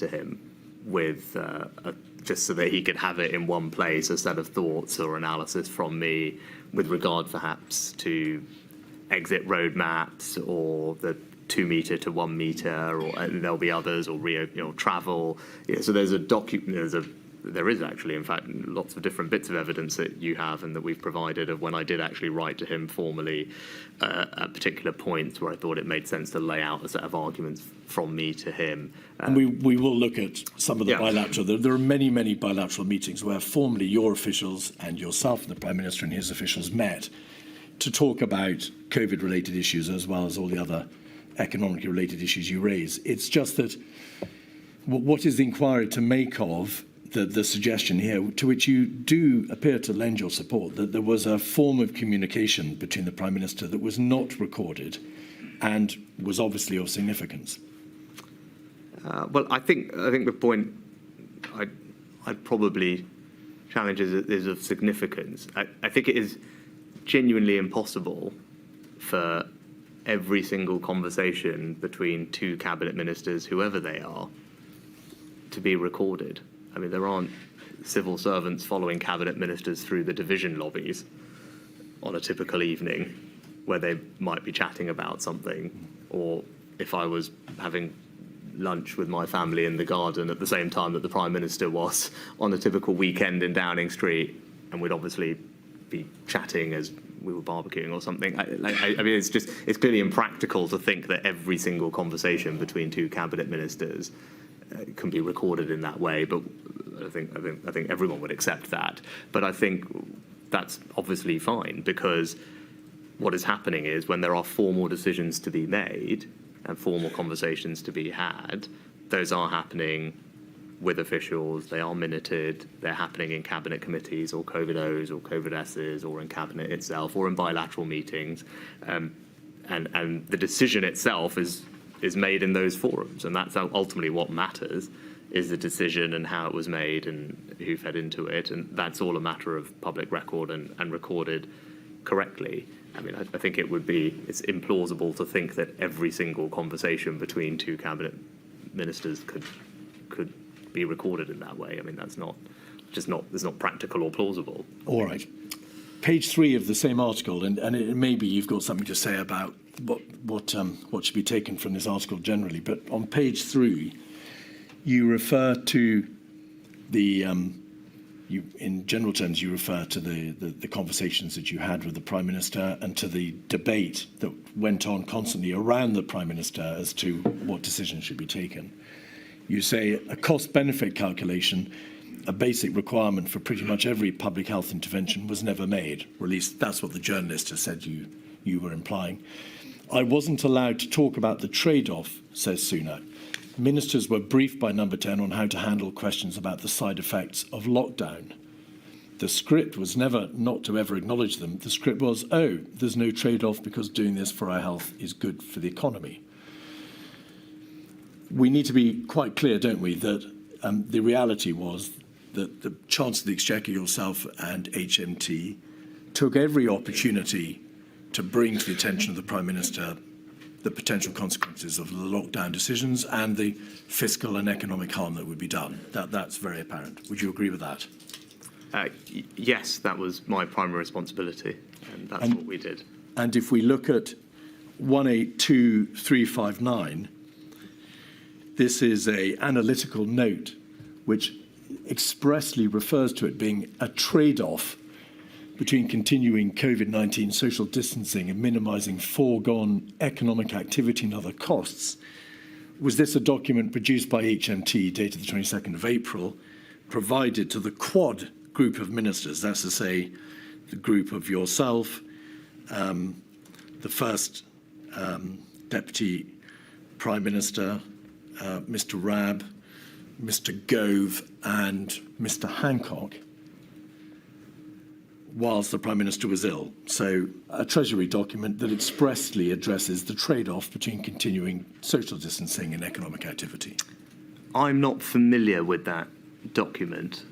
to him with just so that he could have it in one place, a set of thoughts or analysis from me with regard perhaps to exit roadmaps or the 2 metre to 1 metre, or and there'll be others, or travel. So there's there is actually, in fact, lots of different bits of evidence that you have and that we've provided of when I did actually write to him formally at particular points where I thought it made sense to lay out a set of arguments from me to him. And we will look at some of the bilateral. There are many, many bilateral meetings where formally your officials and yourself and the Prime Minister and his officials met to talk about COVID-related issues as well as all the other economically related issues you raise. It's just that what is the inquiry to make of the suggestion here, to which you do appear to lend your support, that there was a form of communication between the Prime Minister that was not recorded and was obviously of significance? Well, I think the point I'd probably challenge is of significance. I think it is genuinely impossible for every single conversation between 2 cabinet ministers, whoever they are, to be recorded. I mean, there aren't civil servants following cabinet ministers through the division lobbies on a typical evening where they might be chatting about something, or if I was having lunch with my family in the garden at the same time that the Prime Minister was on a typical weekend in Downing Street, and we'd obviously be chatting as we were barbecuing or something. I mean, it's clearly impractical to think that every single conversation between 2 cabinet ministers can be recorded in that way, but I think everyone would accept that. But I think that's obviously fine, because what is happening is when there are formal decisions to be made and formal conversations to be had, those are happening with officials, they are minuted, they're happening in cabinet committees or COVID-Os or COVID-Ss or in cabinet itself or in bilateral meetings, and the decision itself is made in those forums, and that's ultimately what matters, is the decision and how it was made and who fed into it, and that's all a matter of public record and recorded correctly. I mean, I think it's implausible to think that every single conversation between 2 cabinet ministers could be recorded in that way. I mean, it's not practical or plausible. All right. Page 3 of the same article, and maybe you've got something to say about what should be taken from this article generally, but on page 3, you refer to in general terms, you refer to the conversations that you had with the Prime Minister and to the debate that went on constantly around the Prime Minister as to what decisions should be taken. You say a cost-benefit calculation, a basic requirement for pretty much every public health intervention, was never made, or at least that's what the journalist has said you were implying. I wasn't allowed to talk about the trade-off, says Sunak. Ministers were briefed by Number 10 on how to handle questions about the side effects of lockdown. The script was never not to ever acknowledge them. The script was, there's no trade-off because doing this for our health is good for the economy. We need to be quite clear, don't we, that the reality was that the Chancellor of the Exchequer, yourself, and HMT took every opportunity to bring to the attention of the Prime Minister the potential consequences of the lockdown decisions and the fiscal and economic harm that would be done. That's very apparent. Would you agree with that? Yes, that was my primary responsibility, and that's what we did. And if we look at 182359, this is an analytical note which expressly refers to it being a trade-off between continuing COVID-19 social distancing and minimising foregone economic activity and other costs. Was this a document produced by HMT, dated the 22nd of April, provided to the Quad group of ministers, that's to say, the group of yourself, the first Deputy Prime Minister, Mr. Rabb, Mr. Gove and Mr. Hancock, whilst the Prime Minister was ill? So a Treasury document that expressly addresses the trade-off between continuing social distancing and economic activity. I'm not familiar with that document,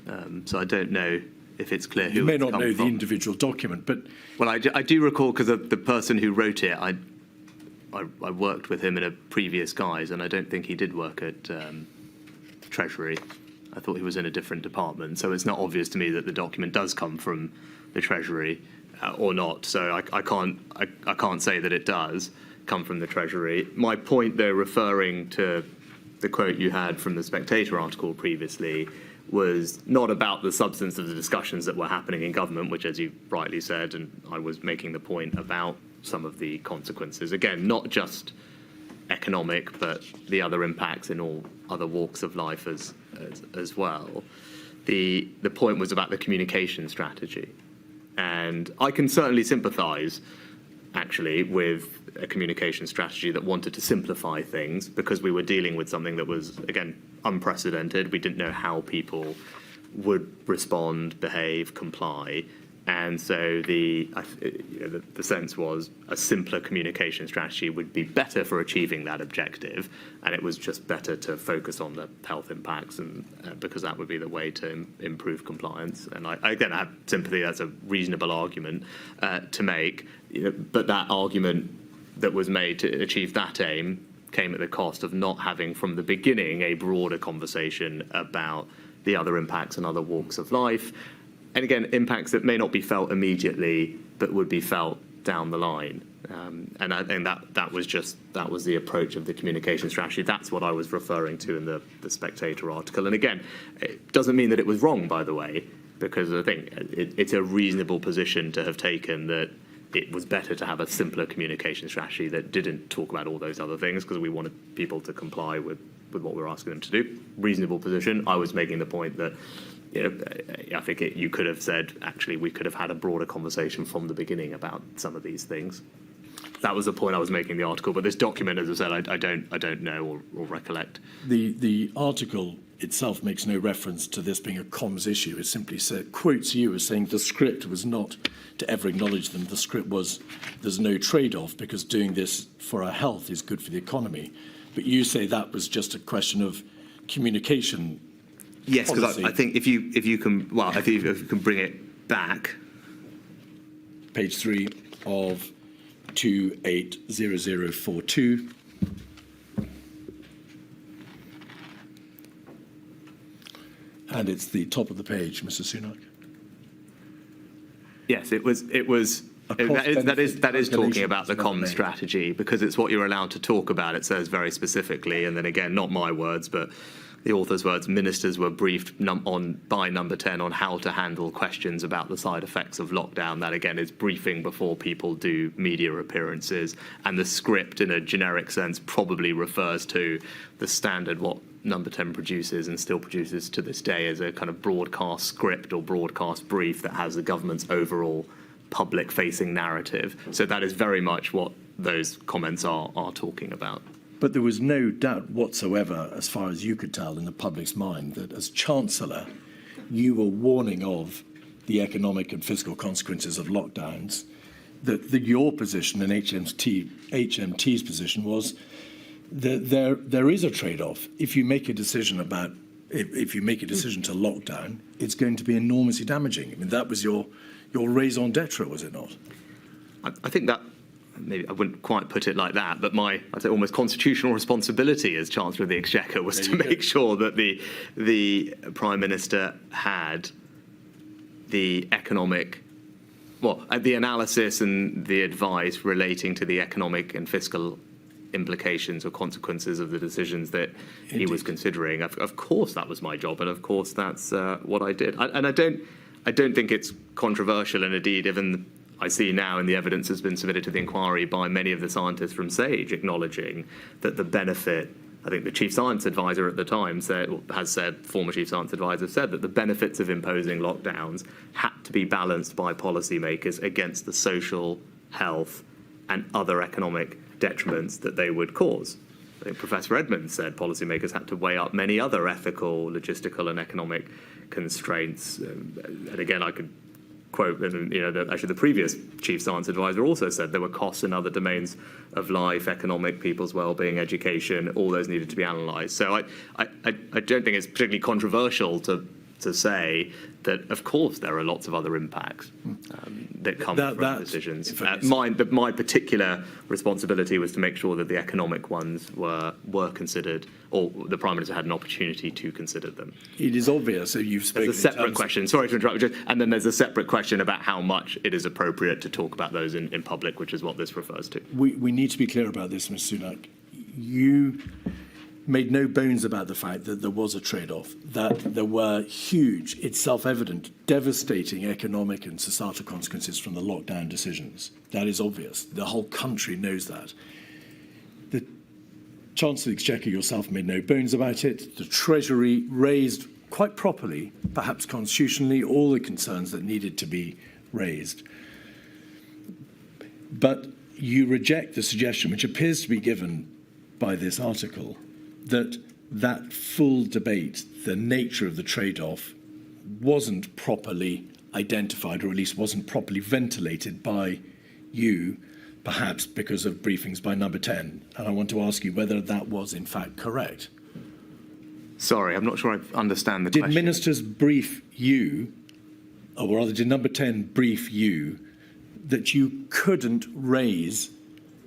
so I don't know if it's clear who you may it's not come know from. the individual document, but... Well, I do recall, because the person who wrote it, I worked with him in a previous guise, and I don't think he did work at Treasury. I thought he was in a different department. So it's not obvious to me that the document does come from the Treasury or not. So I can't say that it does come from the Treasury. My point, though, referring to the quote you had from the Spectator article previously, was not about the substance of the discussions that were happening in government, which, as you rightly said, and I was making the point about some of the consequences. Again, not just economic, but the other impacts in all other walks of life as well. The point was about the communication strategy. And I can certainly sympathise, actually, with a communication strategy that wanted to simplify things, because we were dealing with something that was, again, unprecedented. We didn't know how people would respond, behave, comply. And so the sense was a simpler communication strategy would be better for achieving that objective, and it was just better to focus on the health impacts, and because that would be the way to improve compliance. And I have sympathy. That's a reasonable argument to make, but that argument that was made to achieve that aim came at the cost of not having from the beginning a broader conversation about the other impacts and other walks of life. And again, impacts that may not be felt immediately, but would be felt down the line. And I think that was the approach of the communication strategy. That's what I was referring to in the Spectator article. And again, it doesn't mean that it was wrong, by the way, because I think it's a reasonable position to have taken that it was better to have a simpler communication strategy that didn't talk about all those other things, because we wanted people to comply with what we were asking them to do. Reasonable position. I was making the point that I think you could have said, actually, we could have had a broader conversation from the beginning about some of these things. That was the point I was making in the article. But this document, as I said, I don't know or recollect. The article itself makes no reference to this being a comms issue. It simply quotes you as saying the script was not to ever acknowledge them. The script was there's no trade-off because doing this for our health is good for the economy. But you say that was just a question of communication. Yes, because I think if you can bring it back. Page 3 of 280042. And it's the top of the page, Mr. Sunak. Yes, that is talking about the comms strategy, because it's what you're allowed to talk about. It says very specifically, and then again, not my words, but the author's words, ministers were briefed by number 10 on how to handle questions about the side effects of lockdown. That, again, is briefing before people do media appearances. And the script, in a generic sense, probably refers to the standard what number 10 produces and still produces to this day as a kind of broadcast script or broadcast brief that has the government's overall public-facing narrative. So that is very much what those comments are talking about. But there was no doubt whatsoever, as far as you could tell, in the public's mind, that as Chancellor, you were warning of the economic and fiscal consequences of lockdowns, that your position and HMT's position was that there is a trade-off. If you make a decision to lockdown, it's going to be enormously damaging. I mean, that was your raison d'etre, was it not? I think that, maybe I wouldn't quite put it like that, but I'd say almost constitutional responsibility as Chancellor of the Exchequer was to make sure that the Prime Minister had the economic, the analysis and the advice relating to the economic and fiscal implications or consequences of the decisions that he was considering. Of course, that was my job, and of course, that's what I did. I don't think it's controversial, and indeed, even I see now in the evidence has been submitted to the inquiry by many of the scientists from SAGE acknowledging that the benefit, I think the chief science advisor at the time former chief science advisor said that the benefits of imposing lockdowns had to be balanced by policymakers against the social, health and other economic detriments that they would cause. I think Professor Edmonds said policymakers had to weigh up many other ethical, logistical and economic constraints. And again, I could quote, actually the previous chief science advisor also said there were costs in other domains of life, economic, people's well-being, education, all those needed to be analysed. So I don't think it's particularly controversial to say that, of course, there are lots of other impacts. that come from decisions. My particular responsibility was to make sure that the economic ones were considered, or the Prime Minister had an opportunity to consider them. It is obvious that you've spoken. There's a separate question. Sorry to interrupt. And then there's a separate question about how much it is appropriate to talk about those in public, which is what this refers to. We need to be clear about this, Mr. Sunak. You made no bones about the fact that there was a trade-off, that there were huge, it's self-evident, devastating economic and societal consequences from the lockdown decisions. That is obvious. The whole country knows that. The Chancellor of the Exchequer yourself made no bones about it. The Treasury raised quite properly, perhaps constitutionally, all the concerns that needed to be raised. But you reject the suggestion, which appears to be given by this article, that full debate, the nature of the trade-off, wasn't properly identified, or at least wasn't properly ventilated by you, perhaps because of briefings by Number 10. And I want to ask you whether that was in fact correct. Sorry, I'm not sure I understand the question. Did ministers brief you, or rather did Number 10 brief you, that you couldn't raise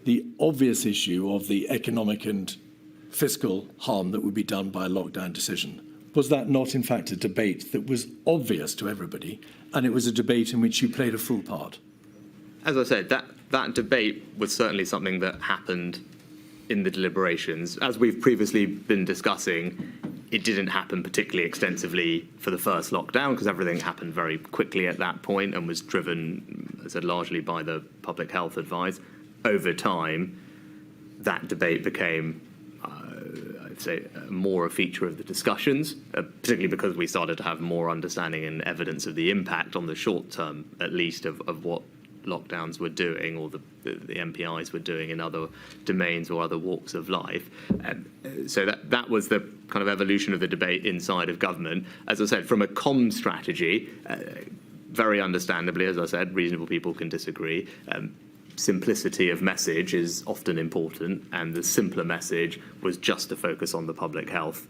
the obvious issue of the economic and fiscal harm that would be done by a lockdown decision? Was that not, in fact, a debate that was obvious to everybody, and it was a debate in which you played a full part? As I said, that debate was certainly something that happened in the deliberations. As we've previously been discussing, it didn't happen particularly extensively for the first lockdown because everything happened very quickly at that point and was driven, as I said, largely by the public health advice. Over time, that debate became I'd say more a feature of the discussions, particularly because we started to have more understanding and evidence of the impact on the short term, at least, of what lockdowns were doing, or the MPIs were doing in other domains or other walks of life. So that was the kind of evolution of the debate inside of government. As I said, from a comms strategy, very understandably, as I said, reasonable people can disagree. Simplicity of message is often important, and the simpler message was just to focus on the public health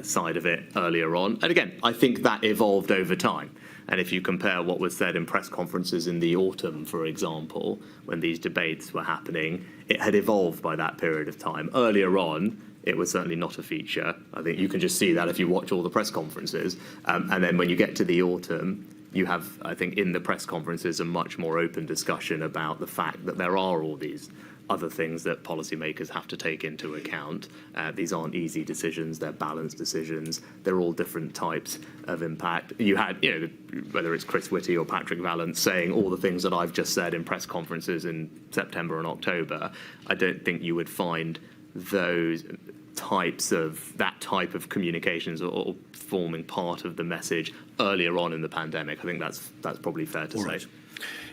side of it earlier on. And again, I think that evolved over time. And if you compare what was said in press conferences in the autumn, for example, when these debates were happening, it had evolved by that period of time. Earlier on, it was certainly not a feature. I think you can just see that if you watch all the press conferences. And then when you get to the autumn, you have, I think, in the press conferences, a much more open discussion about the fact that there are all these other things that policymakers have to take into account. These aren't easy decisions, they're balanced decisions. They're all different types of impact. You had, whether it's Chris Whitty or Patrick Vallance saying all the things that I've just said in press conferences in September and October. I don't think you would find those that type of communications or forming part of the message earlier on in the pandemic. I think that's probably fair to say. Right.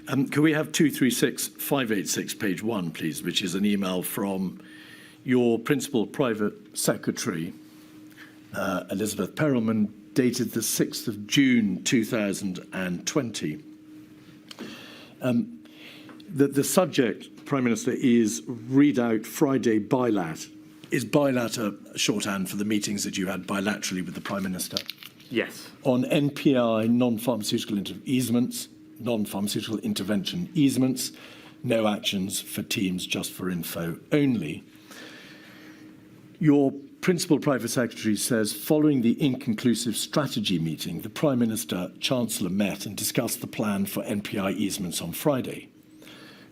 Can we have 236586, page 1, please, which is an email from your principal private secretary, Elizabeth Perelman, dated the 6th of June 2020. The subject, Prime Minister, is read out Friday bilat. Is bilat a shorthand for the meetings that you had bilaterally with the Prime Minister? Yes. On NPI, non-pharmaceutical easements, non-pharmaceutical intervention easements, no actions for teams, just for info only. Your principal private secretary says, following the inconclusive strategy meeting, the Prime Minister, Chancellor met and discussed the plan for NPI easements on Friday.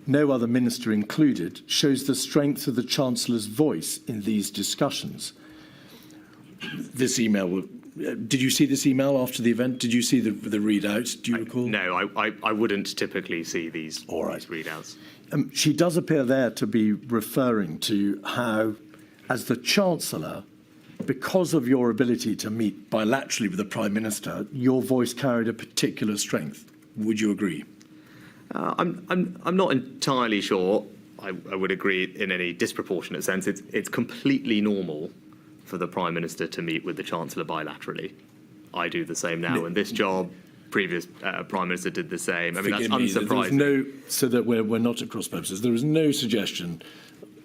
No other minister included, shows the strength of the Chancellor's voice in these discussions. This email, did you see this email after the event? Did you see the readout? Do you recall? No, I wouldn't typically see these readouts. She does appear there to be referring to how, as the Chancellor, because of your ability to meet bilaterally with the Prime Minister, your voice carried a particular strength. Would you agree? I'm not entirely sure. I would agree in any disproportionate sense. It's completely normal for the Prime Minister to meet with the Chancellor bilaterally. I do the same now in this job. Previous Prime Minister did the same. I mean, that's unsurprising. So that we're not at cross purposes. There is no suggestion,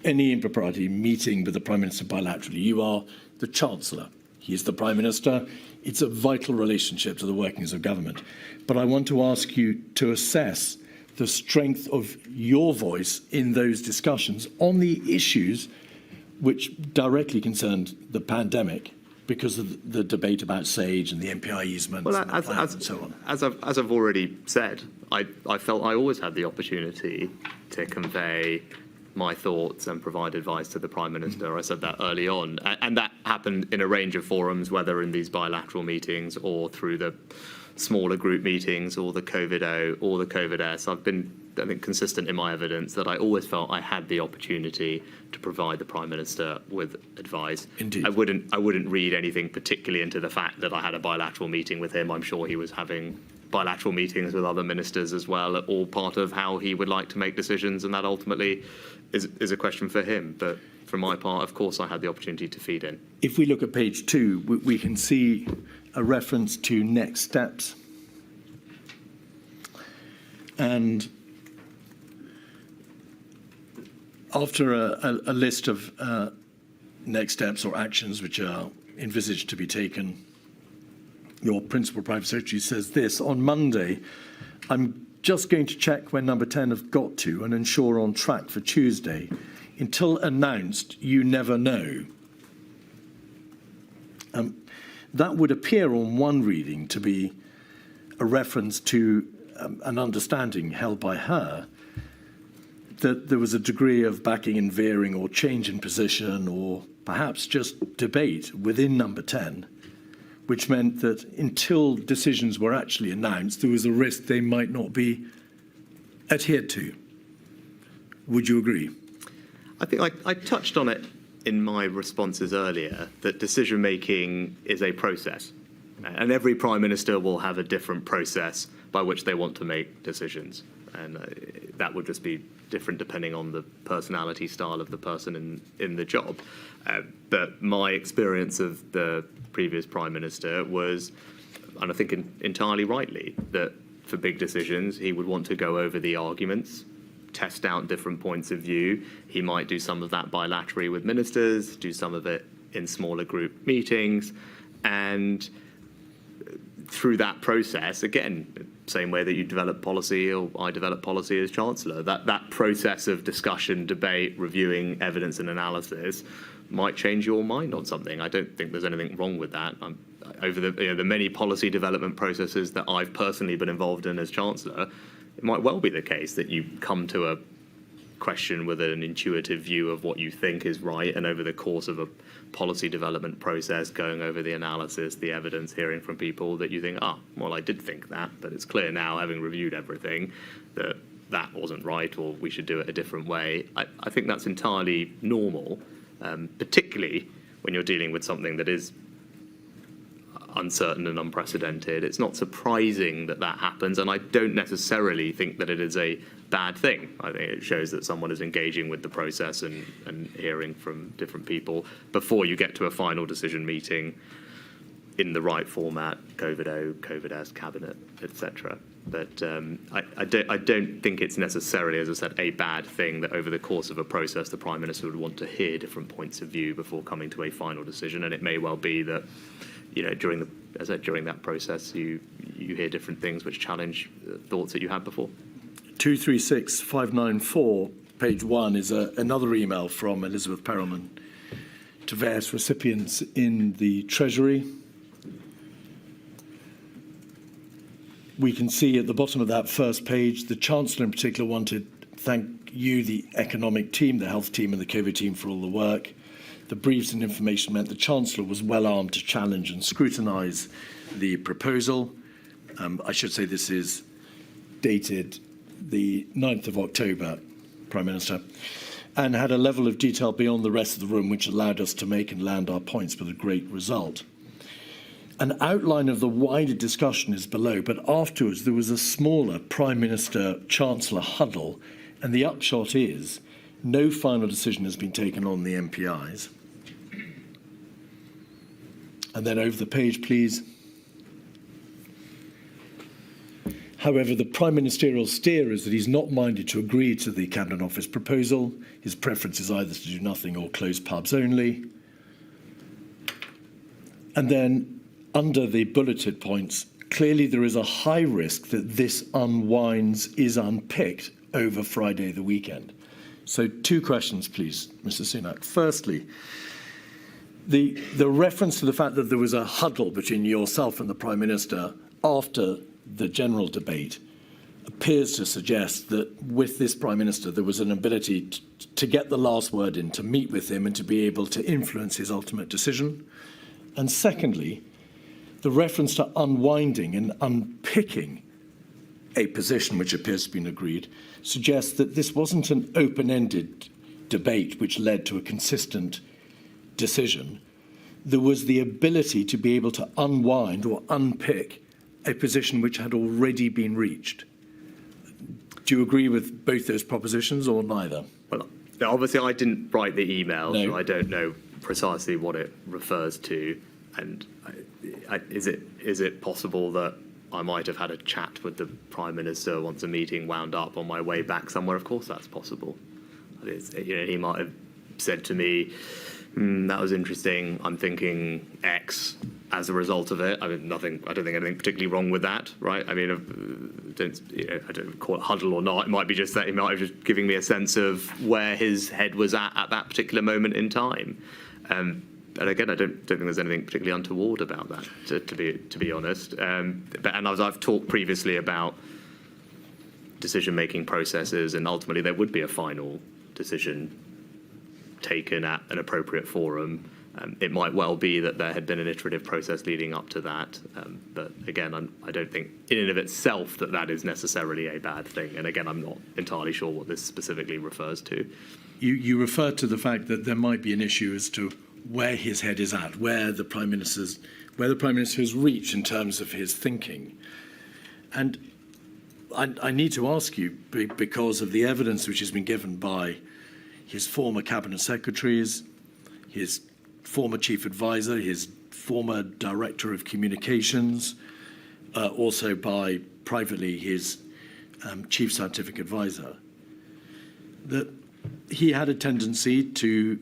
any impropriety, meeting with the Prime Minister bilaterally. You are the Chancellor. He's the Prime Minister. It's a vital relationship to the workings of government. But I want to ask you to assess the strength of your voice in those discussions on the issues which directly concerned the pandemic, because of the debate about SAGE and the MPI easements and so on. As I've already said, I felt I always had the opportunity to convey my thoughts and provide advice to the Prime Minister. I said that early on. And that happened in a range of forums, whether in these bilateral meetings or through the smaller group meetings or the COVID-O or the COVID-S. I've been, I think, consistent in my evidence that I always felt I had the opportunity to provide the Prime Minister with advice. Indeed. I wouldn't read anything particularly into the fact that I had a bilateral meeting with him. I'm sure he was having bilateral meetings with other ministers as well, all part of how he would like to make decisions, and that ultimately is a question for him. But for my part, of course, I had the opportunity to feed in. If we look at page 2, we can see a reference to next steps. And after a list of next steps or actions which are envisaged to be taken, your principal private secretary says this: on Monday, I'm just going to check where number 10 have got to and ensure on track for Tuesday. Until announced, you never know. That would appear on one reading to be a reference to an understanding held by her that there was a degree of backing and veering or change in position or perhaps just debate within number 10, which meant that until decisions were actually announced, there was a risk they might not be adhered to. Would you agree? I think I touched on it in my responses earlier, that decision-making is a process. And every Prime Minister will have a different process by which they want to make decisions. And that would just be different depending on the personality style of the person in the job. But my experience of the previous Prime Minister was, and I think entirely rightly, that for big decisions, he would want to go over the arguments, test out different points of view. He might do some of that bilaterally with ministers, do some of it in smaller group meetings, and through that process, again, same way that you develop policy or I develop policy as Chancellor, that process of discussion, debate, reviewing evidence and analysis might change your mind on something. I don't think there's anything wrong with that. Over the many policy development processes that I've personally been involved in as Chancellor, it might well be the case that you come to a question with an intuitive view of what you think is right, and over the course of a policy development process, going over the analysis, the evidence, hearing from people, that you think, well, I did think that, but it's clear now, having reviewed everything, that that wasn't right, or we should do it a different way. I think that's entirely normal, particularly when you're dealing with something that is uncertain and unprecedented. It's not surprising that that happens, and I don't necessarily think that it is a bad thing. I think it shows that someone is engaging with the process and hearing from different people before you get to a final decision meeting in the right format, COVID-O, COVID-S, cabinet, etc. But I don't think it's necessarily, as I said, a bad thing that over the course of a process the Prime Minister would want to hear different points of view before coming to a final decision, and it may well be that during that process, you hear different things which challenge thoughts that you had before. 236594, page 1, is another email from Elizabeth Perelman to various recipients in the Treasury. We can see at the bottom of that first page, the Chancellor in particular wanted to thank you, the economic team, the health team and the COVID team for all the work. The briefs and information meant the Chancellor was well armed to challenge and scrutinise the proposal. I should say this is dated the 9th of October, Prime Minister, and had a level of detail beyond the rest of the room which allowed us to make and land our points with a great result. An outline of the wider discussion is below, but afterwards there was a smaller Prime Minister-Chancellor huddle, and the upshot is no final decision has been taken on the MPIs. And then over the page, please. However, the Prime Ministerial steer is that he's not minded to agree to the Cabinet Office proposal. His preference is either to do nothing or close pubs only. And then under the bulleted points, clearly there is a high risk that this unwinds, is unpicked over Friday the weekend. So 2 questions, please, Mr. Sunak. Firstly, the reference to the fact that there was a huddle between yourself and the Prime Minister after the general debate appears to suggest that with this Prime Minister there was an ability to get the last word in, to meet with him and to be able to influence his ultimate decision. And secondly, the reference to unwinding and unpicking a position which appears to have been agreed suggests that this wasn't an open-ended debate which led to a consistent decision. There was the ability to be able to unwind or unpick a position which had already been reached. Do you agree with both those propositions or neither? Well, obviously I didn't write the email, No. so I don't know precisely what it refers to. And is it possible that I might have had a chat with the Prime Minister once a meeting wound up on my way back somewhere? Of course that's possible. He might have said to me, that was interesting, I'm thinking X as a result of it. I mean, I don't think anything particularly wrong with that, right? I mean, I don't call it huddle or not. It might be just that he might have just giving me a sense of where his head was at that particular moment in time. But again, I don't think there's anything particularly untoward about that, to be honest. And as I've talked previously about decision-making processes, and ultimately there would be a final decision taken at an appropriate forum. It might well be that there had been an iterative process leading up to that. But again, I don't think in and of itself that is necessarily a bad thing. And again, I'm not entirely sure what this specifically refers to. You referred to the fact that there might be an issue as to where his head is at, where the Prime Minister has reached in terms of his thinking. And I need to ask you, because of the evidence which has been given by his former cabinet secretaries, his former chief advisor, his former director of communications, also by privately his chief scientific advisor, that he had a tendency to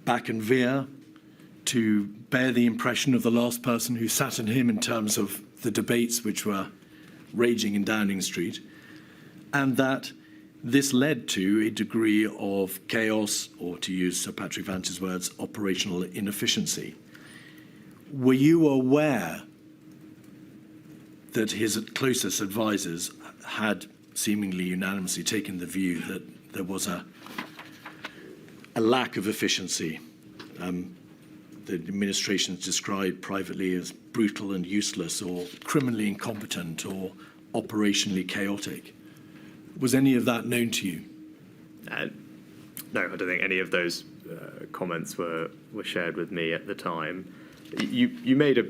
back and veer, to bear the impression of the last person who sat in him in terms of the debates which were raging in Downing Street, and that this led to a degree of chaos, or to use Sir Patrick Vance's words, operational inefficiency. Were you aware that his closest advisors had seemingly unanimously taken the view that there was a lack of efficiency? The administration is described privately as brutal and useless, or criminally incompetent, or operationally chaotic. Was any of that known to you? No, I don't think any of those comments were shared with me at the time. You made a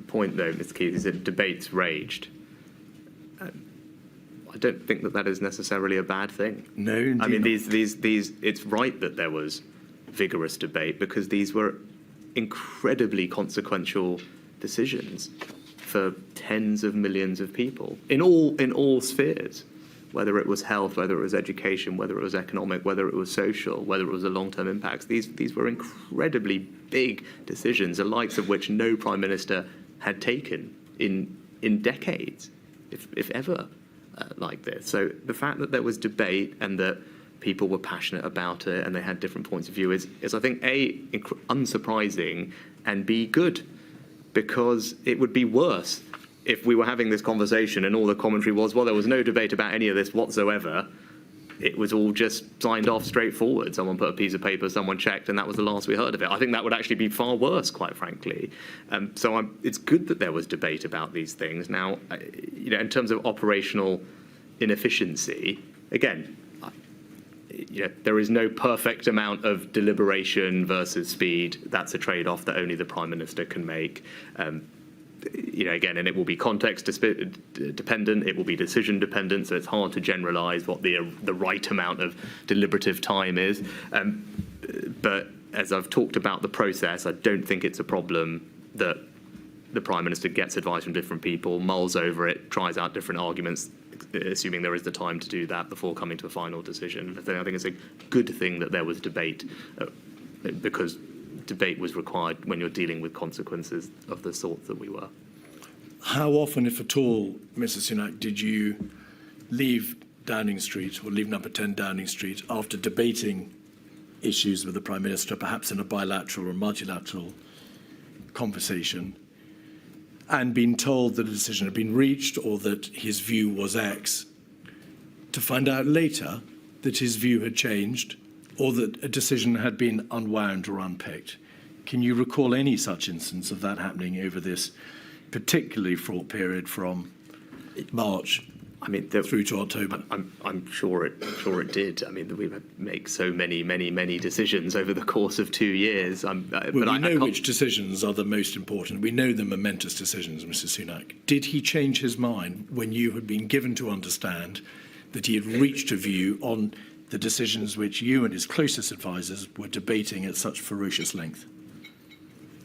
point, though, Mr. Keith, is that debates raged. I don't think that is necessarily a bad thing. No, indeed. I mean, these. It's right that there was vigorous debate, because these were incredibly consequential decisions for tens of millions of people in all spheres, whether it was health, whether it was education, whether it was economic, whether it was social, whether it was the long-term impacts. These were incredibly big decisions, the likes of which no Prime Minister had taken in decades, if ever, like this. So the fact that there was debate and that people were passionate about it and they had different points of view is I think, A, unsurprising, and B, good, because it would be worse if we were having this conversation and all the commentary was, well, there was no debate about any of this whatsoever. It was all just signed off straightforward. Someone put a piece of paper, someone checked, and that was the last we heard of it. I think that would actually be far worse, quite frankly. So it's good that there was debate about these things. Now, in terms of operational inefficiency, again, there is no perfect amount of deliberation versus speed. That's a trade-off that only the Prime Minister can make. Again, and it will be context dependent, it will be decision dependent, so it's hard to generalise what the right amount of deliberative time is. But as I've talked about the process, I don't think it's a problem that the Prime Minister gets advice from different people, mulls over it, tries out different arguments, assuming there is the time to do that before coming to a final decision. I think it's a good thing that there was debate, because debate was required when you're dealing with consequences of the sort that we were. How often, if at all, Mr. Sunak, did you leave Downing Street or leave number 10 Downing Street after debating issues with the Prime Minister, perhaps in a bilateral or multilateral conversation, and been told that a decision had been reached or that his view was X, to find out later that his view had changed or that a decision had been unwound or unpicked? Can you recall any such instance of that happening over this particularly fraught period from March through to October? I'm sure it did. I mean, we've had to make so many decisions over the course of 2 years. We know which decisions are the most important. We know the momentous decisions, Mr. Sunak. Did he change his mind when you had been given to understand that he had reached a view on the decisions which you and his closest advisers were debating at such ferocious length?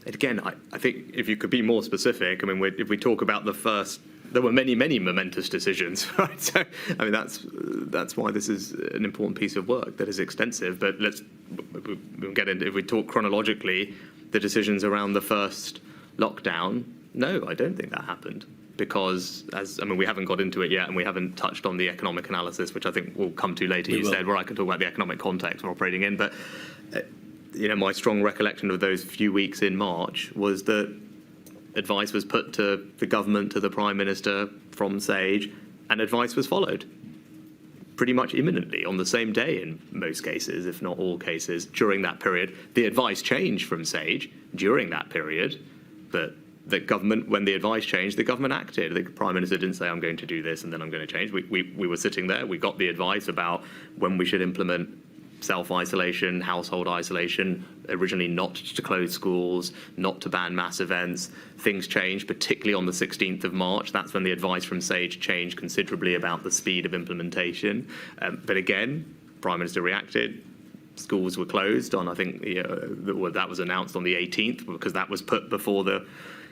Again, I think if you could be more specific, I mean, if we talk about the first, there were many momentous decisions, right? So, I mean, that's why this is an important piece of work that is extensive. But we'll get into, if we talk chronologically, the decisions around the first lockdown, no, I don't think that happened. Because, we haven't got into it yet, and we haven't touched on the economic analysis, which I think we'll come to later, you said, where I can talk about the economic context we're operating in. But, my strong recollection of those few weeks in March was that advice was put to the government, to the Prime Minister from Sage, and advice was followed pretty much imminently on the same day in most cases, if not all cases, during that period. The advice changed from Sage during that period, but the government, when the advice changed, the government acted. The Prime Minister didn't say, I'm going to do this and then I'm going to change. We were sitting there. We got the advice about when we should implement self-isolation, household isolation, originally not to close schools, not to ban mass events. Things changed, particularly on the 16th of March. That's when the advice from Sage changed considerably about the speed of implementation. But again, Prime Minister reacted. Schools were closed on, I think, that was announced on the 18th because that was put before the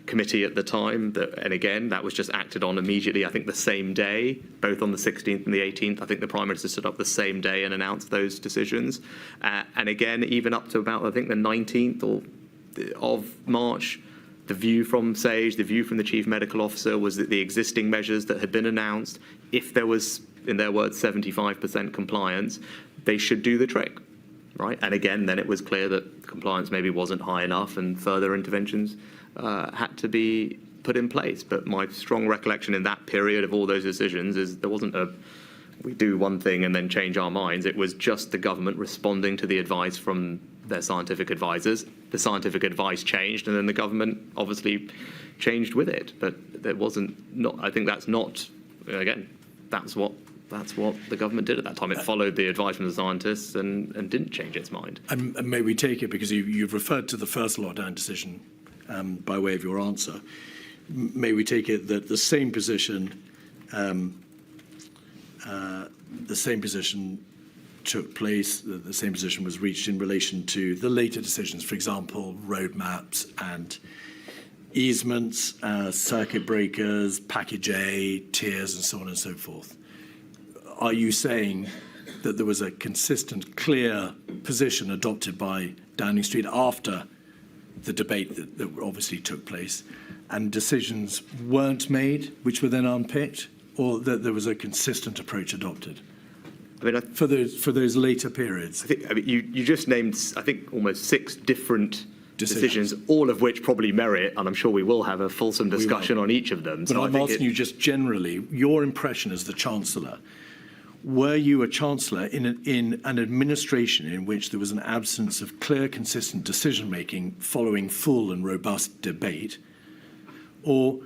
committee at the time. And again, that was just acted on immediately, I think the same day, both on the 16th and the 18th. I think the Prime Minister stood up the same day and announced those decisions. And again, even up to about, I think, the 19th of March, the view from Sage, the view from the Chief Medical Officer was that the existing measures that had been announced, if there was, in their words, 75% compliance, they should do the trick. Right? And again, then it was clear that compliance maybe wasn't high enough and further interventions had to be put in place. But my strong recollection in that period of all those decisions is there wasn't we do one thing and then change our minds. It was just the government responding to the advice from their scientific advisors. The scientific advice changed and then the government obviously changed with it. But there wasn't, I think that's not, again, that's what the government did at that time. It followed the advice from the scientists and didn't change its mind. And may we take it, because you've referred to the first lockdown decision by way of your answer, may we take it that the same position took place, the same position was reached in relation to the later decisions, for example, roadmaps and easements, circuit breakers, package A, tiers, and so on and so forth? Are you saying that there was a consistent, clear position adopted by Downing Street after the debate that obviously took place, and decisions weren't made, which were then unpicked, or that there was a consistent approach adopted? I mean, for those later periods. You just named, I think, almost 6 different decisions, all of which probably merit, and I'm sure we will have a fulsome discussion on each of them. But so I'm asking you just generally, your impression as the Chancellor. Were you a Chancellor in an administration in which there was an absence of clear, consistent decision-making following full and robust debate? Or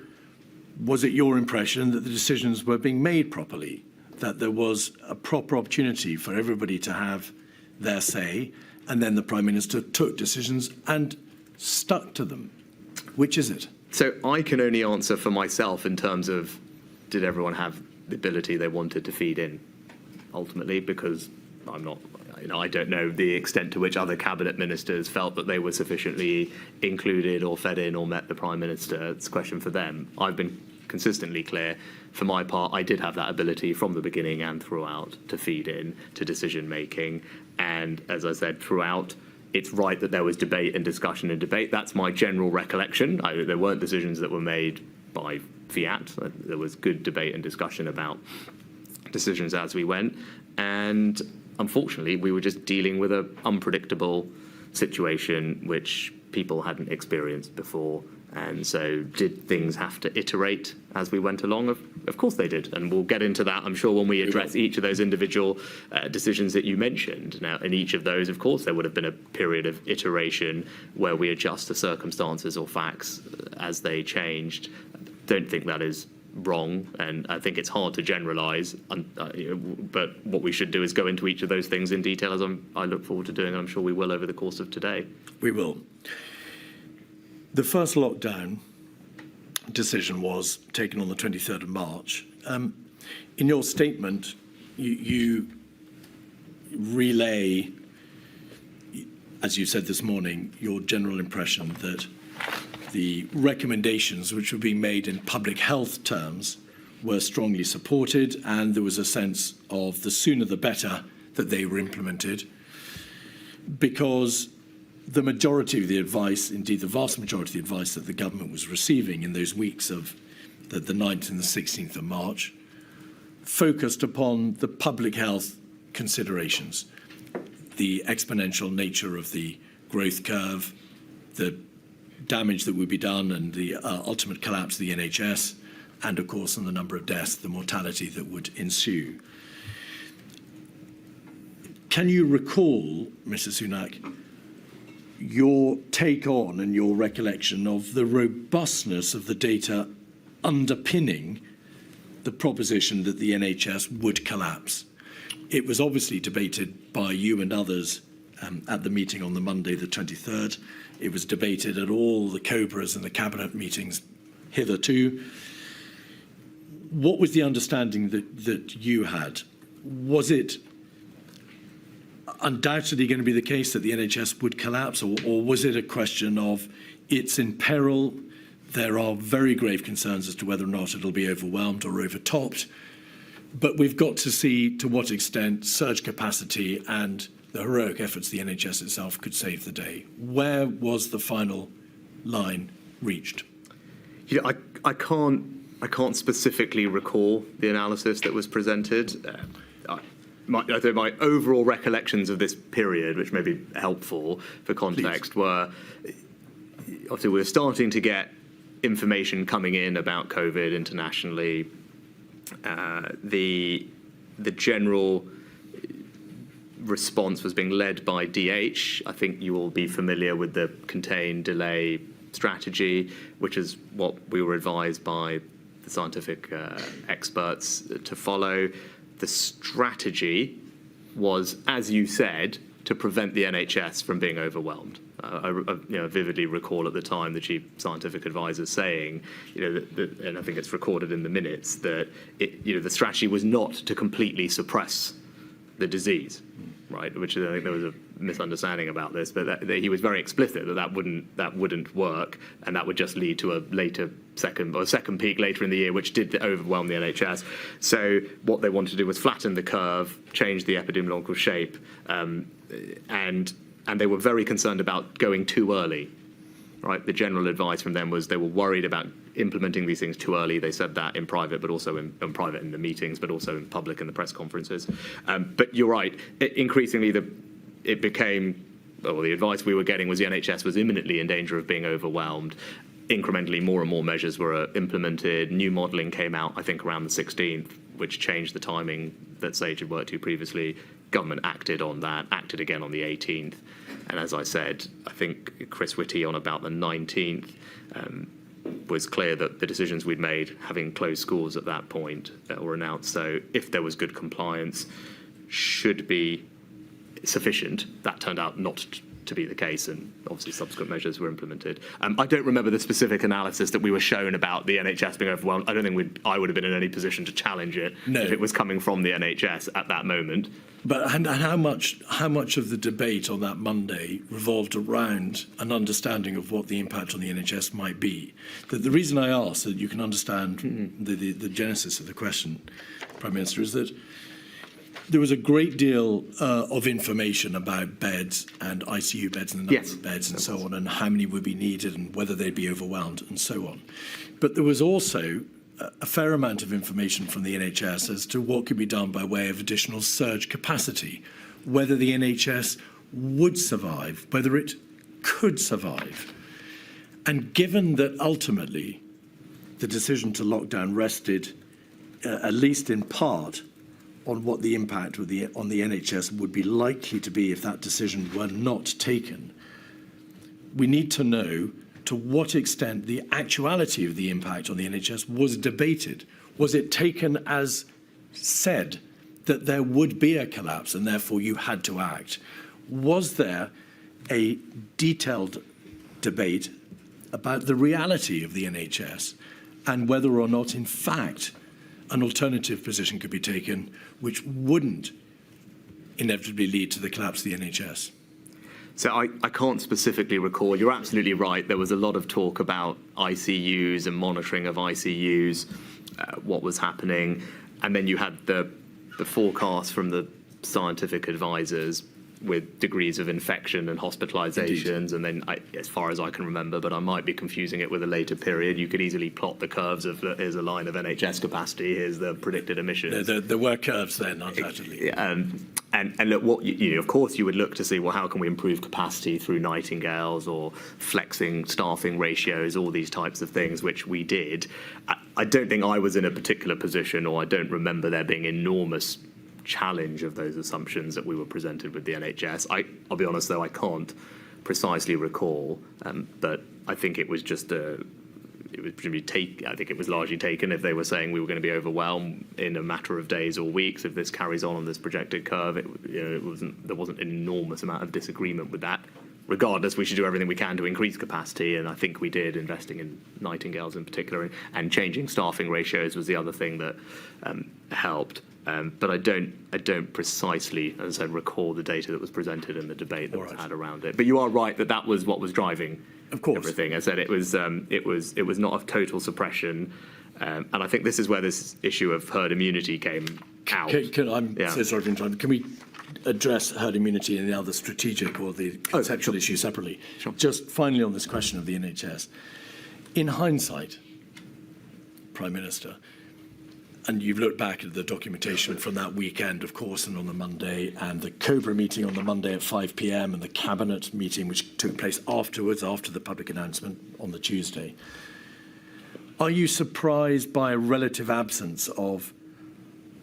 was it your impression that the decisions were being made properly, that there was a proper opportunity for everybody to have their say, and then the Prime Minister took decisions and stuck to them? Which is it? So I can only answer for myself in terms of, did everyone have the ability they wanted to feed in? Ultimately, because I'm not, I don't know the extent to which other cabinet ministers felt that they were sufficiently included or fed in or met the Prime Minister. It's a question for them. I've been consistently clear. For my part, I did have that ability from the beginning and throughout to feed in to decision making. And as I said, throughout, it's right that there was debate and discussion and debate. That's my general recollection. There weren't decisions that were made by fiat. There was good debate and discussion about decisions as we went. And unfortunately, we were just dealing with an unpredictable situation which people hadn't experienced before. And so did things have to iterate as we went along? Of course they did. And we'll get into that, I'm sure, when we address each of those individual decisions that you mentioned. Now, in each of those, of course, there would have been a period of iteration where we adjust the circumstances or facts as they changed. I don't think that is wrong, and I think it's hard to generalise, but what we should do is go into each of those things in detail, as I look forward to doing, and I'm sure we will over the course of today. We will. The first lockdown decision was taken on the 23rd of March. In your statement, you relay, as you said this morning, your general impression that the recommendations which were being made in public health terms were strongly supported, and there was a sense of the sooner the better that they were implemented, because the majority of the advice, indeed the vast majority of the advice that the government was receiving in those weeks of the 9th and the 16th of March, focused upon the public health considerations, the exponential nature of the growth curve, the damage that would be done and the ultimate collapse of the NHS, and of course on the number of deaths, the mortality that would ensue. Can you recall, Mr. Sunak, your take on and your recollection of the robustness of the data underpinning the proposition that the NHS would collapse? It was obviously debated by you and others at the meeting on the Monday, the 23rd. It was debated at all the COBRAs and the cabinet meetings hitherto. What was the understanding that you had? Was it undoubtedly going to be the case that the NHS would collapse, or was it a question of it's in peril, there are very grave concerns as to whether or not it'll be overwhelmed or overtopped, but we've got to see to what extent surge capacity and the heroic efforts of the NHS itself could save the day? Where was the final line reached? You know, I can't specifically recall the analysis that was presented. I think my overall recollections of this period, which may be helpful for context, Please. were obviously we were starting to get information coming in about COVID internationally. The general response was being led by DH. I think you will be familiar with the contain, delay strategy, which is what we were advised by the scientific experts to follow. The strategy was, as you said, to prevent the NHS from being overwhelmed. I vividly recall at the time the chief scientific advisor saying, and I think it's recorded in the minutes, that the strategy was not to completely suppress the disease, right? Which I think there was a misunderstanding about this, but that he was very explicit that wouldn't work, and that would just lead to a later second peak later in the year, which did overwhelm the NHS. So what they wanted to do was flatten the curve, change the epidemiological shape, and they were very concerned about going too early. Right, the general advice from them was they were worried about implementing these things too early. They said that in private, but also in private in the meetings, but also in public in the press conferences. But you're right. Increasingly, it became, well, the advice we were getting was the NHS was imminently in danger of being overwhelmed. Incrementally, more and more measures were implemented. New modelling came out, I think, around the 16th, which changed the timing that Sage had worked to previously. Government acted on that, acted again on the 18th. And as I said, I think Chris Whitty on about the 19th was clear that the decisions we'd made, having closed schools at that point, were announced. So if there was good compliance, should be sufficient. That turned out not to be the case, and obviously subsequent measures were implemented. I don't remember the specific analysis that we were shown about the NHS being overwhelmed. I don't think I would have been in any position to challenge it if it was coming from the NHS at that moment. But and how much of the debate on that Monday revolved around an understanding of what the impact on the NHS might be? The reason I ask, so that you can understand the genesis of the question, Prime Minister, is that there was a great deal of information about beds and ICU beds and the number of beds and so on, and how many would be needed and whether they'd be overwhelmed and so on. But there was also a fair amount of information from the NHS as to what could be done by way of additional surge capacity, whether the NHS would survive, whether it could survive. And given that ultimately the decision to lock down rested, at least in part, on what the impact on the NHS would be likely to be if that decision were not taken, we need to know to what extent the actuality of the impact on the NHS was debated. Was it taken as said that there would be a collapse and therefore you had to act? Was there a detailed debate about the reality of the NHS and whether or not, in fact, an alternative position could be taken which wouldn't inevitably lead to the collapse of the NHS? So I can't specifically recall. You're absolutely right. There was a lot of talk about ICUs and monitoring of ICUs, what was happening. And then you had the forecast from the scientific advisors with degrees of infection and hospitalizations. And then, as far as I can remember, but I might be confusing it with a later period, you could easily plot the curves of here's a line of NHS capacity, here's the predicted emissions. There were curves then, undoubtedly. And look, of course, you would look to see, well, how can we improve capacity through nightingales or flexing staffing ratios, all these types of things, which we did. I don't think I was in a particular position, or I don't remember there being enormous challenge of those assumptions that we were presented with the NHS. I'll be honest, though, I can't precisely recall, but I think it was just I think it was largely taken if they were saying we were going to be overwhelmed in a matter of days or weeks if this carries on this projected curve. There wasn't an enormous amount of disagreement with that. Regardless, we should do everything we can to increase capacity, and I think we did, investing in nightingales in particular, and changing staffing ratios was the other thing that helped. But I don't precisely, as I said, recall the data that was presented in the debate that was had around it. But you are right that was what was driving everything. I said it was not a total suppression, and I think this is where this issue of herd immunity came out. So sorry to interrupt. Can we address herd immunity and the other strategic or the conceptual issue separately? Sure. Just finally on this question of the NHS, in hindsight, Prime Minister, and you've looked back at the documentation from that weekend, of course, and on the Monday, and the COBRA meeting on the Monday at 5 p.m. and the Cabinet meeting, which took place afterwards, after the public announcement on the Tuesday. Are you surprised by a relative absence of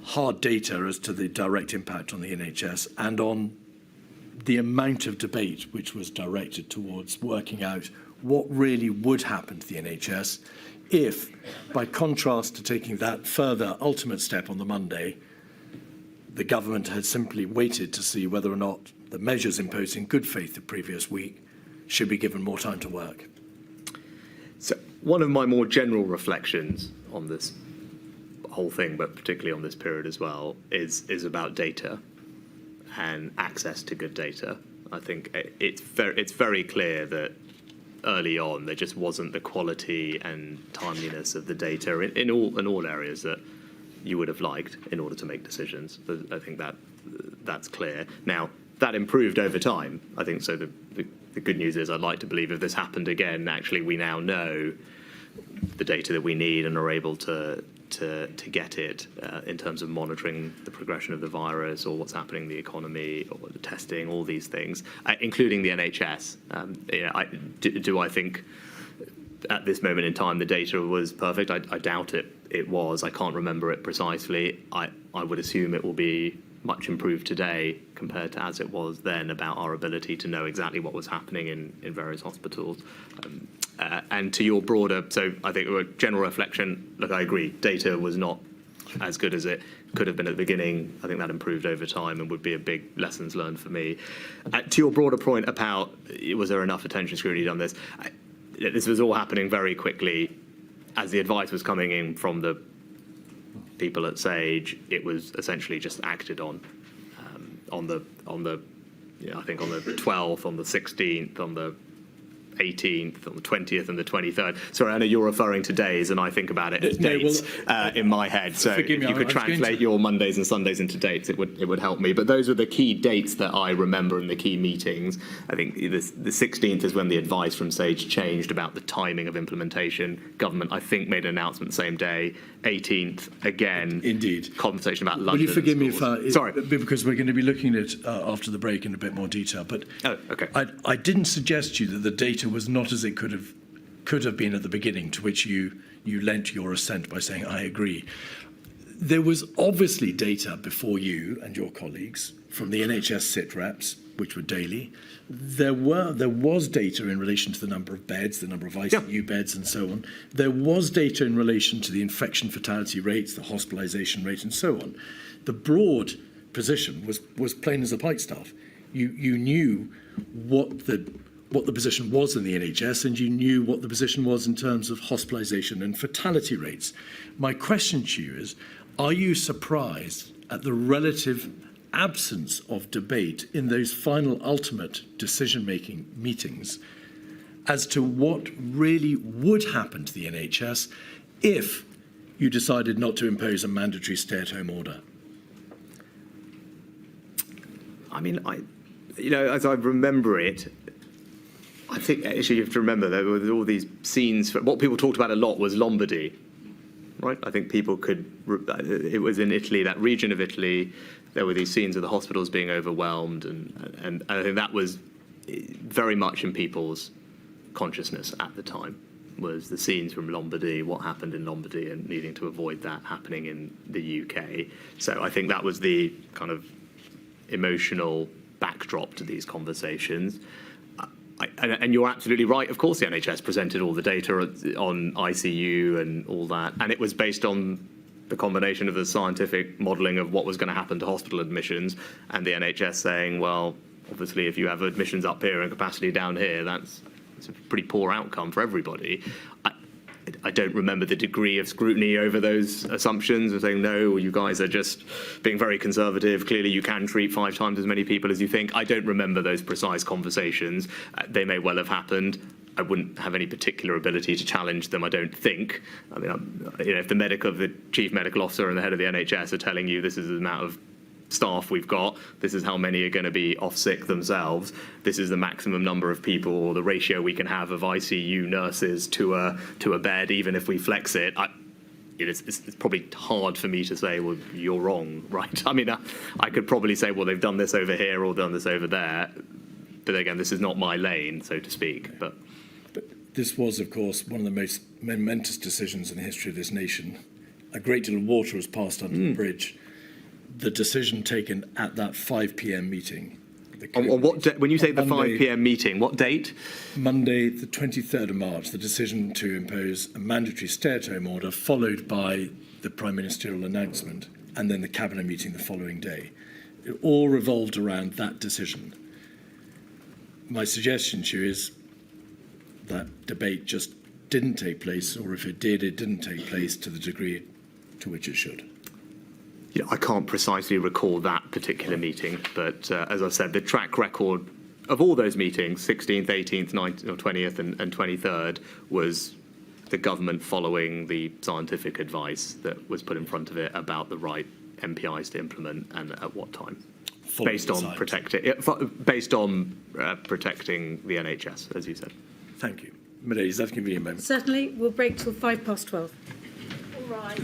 hard data as to the direct impact on the NHS and on the amount of debate which was directed towards working out what really would happen to the NHS if, by contrast to taking that further ultimate step on the Monday, the government had simply waited to see whether or not the measures imposed in good faith the previous week should be given more time to work? So one of my more general reflections on this whole thing, but particularly on this period as well, is about data and access to good data. I think it's very clear that early on there just wasn't the quality and timeliness of the data in all areas that you would have liked in order to make decisions. I think that's clear. Now, that improved over time, I think. So the good news is, I'd like to believe if this happened again, actually we now know the data that we need and are able to get it in terms of monitoring the progression of the virus or what's happening in the economy or the testing, all these things, including the NHS. Do I think at this moment in time the data was perfect? I doubt it was. I can't remember it precisely. I would assume it will be much improved today compared to as it was then about our ability to know exactly what was happening in various hospitals. And to your broader, so I think a general reflection, look, I agree, data was not as good as it could have been at the beginning. I think that improved over time and would be a big lessons learned for me. To your broader point about was there enough attention scrutiny on this, this was all happening very quickly. As the advice was coming in from the people at Sage, it was essentially just acted on the I think on the 12th, on the 16th, on the 18th, on the 20th and the 23rd. Sorry, I know you're referring to days, and I think about it as dates in my head. So if you could translate your Mondays and Sundays into dates, it would help me. But those are the key dates that I remember in the key meetings. I think the 16th is when the advice from SAGE changed about the timing of implementation. Government, I think, made an announcement same day. 18th, again, indeed, conversation about London. Will you forgive me if sorry, because we're going to be looking at it after the break in a bit more detail. But okay. I didn't suggest to you that the data was not as it could have been at the beginning, to which you lent your assent by saying I agree. There was obviously data before you and your colleagues from the NHS sit reps, which were daily. There was data in relation to the number of beds, the number of ICU beds, and so on. There was data in relation to the infection fatality rates, the hospitalisation rate, and so on. The broad position was plain as a pikestaff. You knew what the position was in the NHS, and you knew what the position was in terms of hospitalisation and fatality rates. My question to you is, are you surprised at the relative absence of debate in those final ultimate decision-making meetings as to what really would happen to the NHS if you decided not to impose a mandatory stay-at-home order? I mean, as I remember it, I think actually you have to remember there were all these scenes. What people talked about a lot was Lombardy, right? I think people it was in Italy, that region of Italy. There were these scenes of the hospitals being overwhelmed, and I think that was very much in people's consciousness at the time, was the scenes from Lombardy, what happened in Lombardy, and needing to avoid that happening in the UK. So I think that was the kind of emotional backdrop to these conversations. And you're absolutely right. Of course, the NHS presented all the data on ICU and all that, and it was based on the combination of the scientific modelling of what was going to happen to hospital admissions and the NHS saying, well, obviously, if you have admissions up here and capacity down here, it's a pretty poor outcome for everybody. I don't remember the degree of scrutiny over those assumptions of saying, no, you guys are just being very conservative. Clearly, you can treat 5 times as many people as you think. I don't remember those precise conversations. They may well have happened. I wouldn't have any particular ability to challenge them, I don't think. I mean, if the chief medical officer and the head of the NHS are telling you this is the amount of staff we've got, this is how many are going to be off sick themselves, this is the maximum number of people, or the ratio we can have of ICU nurses to a bed, even if we flex it, it's probably hard for me to say, well, you're wrong, right? I mean, I could probably say, well, they've done this over here or done this over there, but again, this is not my lane, so to speak. But this was, of course, one of the most momentous decisions in the history of this nation. A great deal of water was passed under the bridge. The decision taken at that 5 p.m. meeting. On what when you say the 5 p.m. meeting, what date? Monday, the 23rd of March, the decision to impose a mandatory stay-at-home order, followed by the Prime Ministerial announcement, and then the Cabinet meeting the following day. It all revolved around that decision. My suggestion to you is that debate just didn't take place, or if it did, it didn't take place to the degree to which it should. I can't precisely recall that particular meeting, but as I said, the track record of all those meetings, 16th, 18th, 19th, or 20th and 23rd, was the government following the scientific advice that was put in front of it about the right MPIs to implement and at what time. Based on protecting the NHS, as you said. Thank you. Milady, is that a convenient moment? Certainly. We'll break till 12:05. All right.